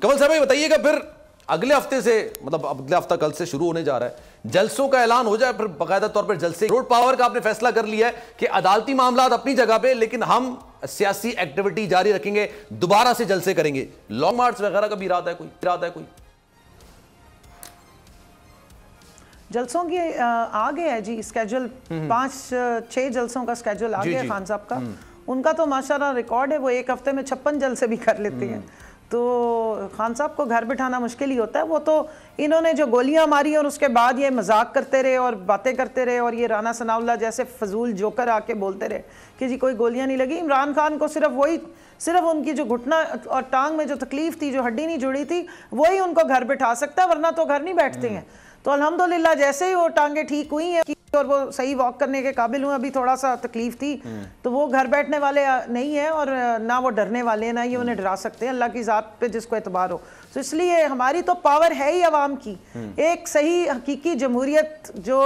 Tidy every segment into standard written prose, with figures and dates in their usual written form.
कमल साहब बताइएगा, फिर अगले हफ्ते से, मतलब अगले हफ्ता कल से शुरू होने जा रहा है, जलसों का ऐलान हो जाए, फिर बाकायदा तौर पर जलसे। रोड पावर का आपने फैसला कर लिया है कि अदालती मामला अपनी जगह पे, लेकिन हम सियासी एक्टिविटी जारी रखेंगे, दोबारा से जलसे करेंगे। लॉन्ग मार्च वगैरह का भी इरादा है कोई? जलसों की आ गया है जी स्केड्यूल, 5-6 जलसों का स्केड्यूल आ गया है खान साहब का। उनका तो माशाल्लाह रिकॉर्ड है, वो एक हफ्ते में 56 जलसे भी कर लेते हैं। तो खान साहब को घर बिठाना मुश्किल ही होता है। वो तो इन्होंने जो गोलियां मारी और उसके बाद ये मजाक करते रहे और बातें करते रहे, और ये राना सनाउल्लाह जैसे फजूल जोकर आके बोलते रहे कि जी कोई गोलियां नहीं लगी। इमरान खान को सिर्फ उनकी जो घुटना और टांग में जो तकलीफ थी, जो हड्डी नहीं जुड़ी थी, वही उनको घर बिठा सकता है, वरना तो घर नहीं बैठते हैं। तो अल्हम्दुलिल्लाह जैसे ही वो टांगे ठीक हुई हैं और वो सही वॉक करने के काबिल हुए, अभी थोड़ा सा तकलीफ थी, तो वो घर बैठने वाले नहीं है और ना वो डरने वाले हैं, ना ये उन्हें डरा सकते हैं, अल्लाह की ज़ात पे जिसको एतबार हो। तो इसलिए हमारी तो पावर है ही अवाम की। एक सही हकीकी जमहूरियत जो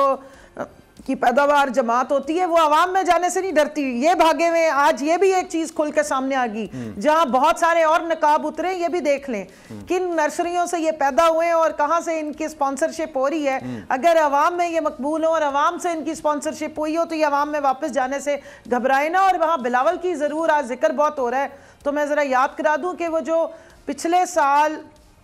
की पैदावार जमात होती है, वो अवाम में जाने से नहीं डरती। ये भागे हुए आज ये भी एक चीज खुल के सामने आ गई, जहां बहुत सारे और नकाब उतरे, ये भी देख लें किन नर्सरियों से ये पैदा हुए और कहां से इनकी स्पॉन्सरशिप हो रही है। अगर अवाम में ये मकबूल हो और अवाम से इनकी स्पॉन्सरशिप हुई हो, तो ये अवाम में वापस जाने से घबराए ना। और वहां बिलावल की जरूर आज जिक्र बहुत हो रहा है, तो मैं जरा याद करा दूं कि वो जो पिछले साल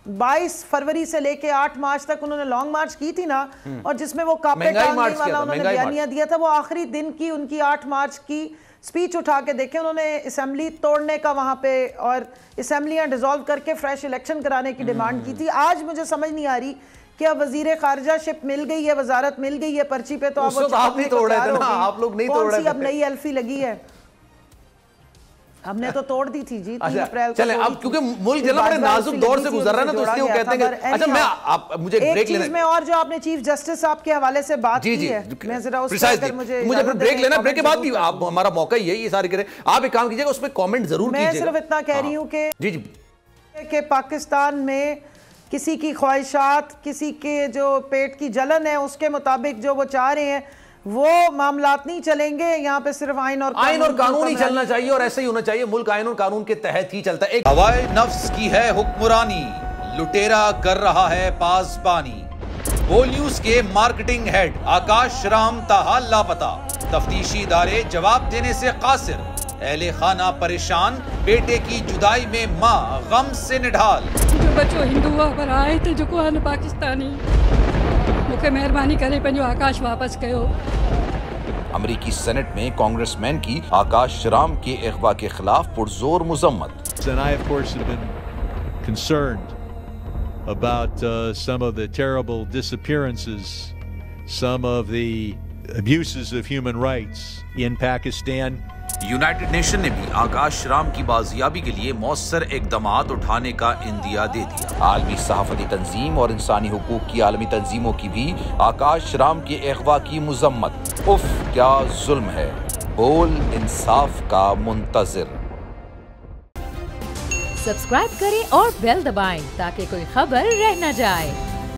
22 फरवरी से लेके 8 मार्च तक उन्होंने लॉन्ग मार्च की थी ना, और जिसमें वो कापे टांगने वाला उन्होंने बयानिया दिया था, वो आखिरी दिन की उनकी 8 मार्च की स्पीच उठा के देखे। उन्होंने असेंबली तोड़ने का वहां पे और असेंबलियां डिसॉल्व करके फ्रेश इलेक्शन कराने की डिमांड की थी। आज मुझे समझ नहीं आ रही कि अब वजीर खारजा शिप मिल गई है, वजारत मिल गई है पर्ची पे, तो अब आप नहीं तोड़ रहे थे ना, आप लोग नहीं तोड़ रहे थे। अब नई एल्फी लगी है, हमने तो तोड़ दी थी जी 3 अप्रैल को। चले अब क्योंकि मुल्क जरा बड़े नाजुक दौर से गुजर रहा है ना, तो इसलिए वो कहते हैं कि अच्छा मैं आप मुझे ब्रेक लेना है। और जो आपने चीफ जस्टिस साहब के हवाले से बात की है, मैं जरा उस पर मुझे फिर ब्रेक लेना, ब्रेक के बाद भी आप हमारा मौका ही है ये सारे करें। आप एक काम कीजिएगा, उस पर कमेंट जरूर कीजिएगा। मैं सिर्फ इतना कह रही हूं कि जी कि पाकिस्तान में किसी की ख्वाहिशात, किसी के जो पेट की जलन है, उसके मुताबिक जो वो चाह रहे हैं वो मामलात नहीं चलेंगे। यहाँ पे सिर्फ आइन और कानून ही चलना चाहिए, और ऐसे ही होना चाहिए। मुल्क आइन और कानून के तहत ही चलता है। हवाए नफ्स की है हुक्मरानी, लुटेरा कर रहा है पासबानी। बोल न्यूज के मार्केटिंग हेड आकाश राम ताहा लापता, तफ्तीशी इदारे जवाब देने से कासिर। अहले खाना परेशान, बेटे की जुदाई में माँ गम से निढाल। जो बच्चो हिंदू पर आए थे जो को पाकिस्तानी, मुझे मेहरबानी करे पंहिंजो आकाश वापस कयो। अमेरिकी सेनेट में कांग्रेसमैन की आकाश राम के अगवा के खिलाफ पुरजोर मुजम्मत। And I, of course, have been concerned about some of the terrible disappearances, some of the abuses of human rights in Pakistan. United nation ने भी आकाश राम की बाजियाबी के लिए मौसर इकदामात उठाने का इंदिया दे दिया। आलमी सहाफती तंजीम और इंसानी हुकूक की आलमी तंजीमों की भी आकाश राम के अगवा की मुजम्मत। उफ क्या जुल्म है, बोल इंसाफ का मुंतजिर। सब्सक्राइब करें और बेल दबाएं ताकि कोई खबर रह न जाए।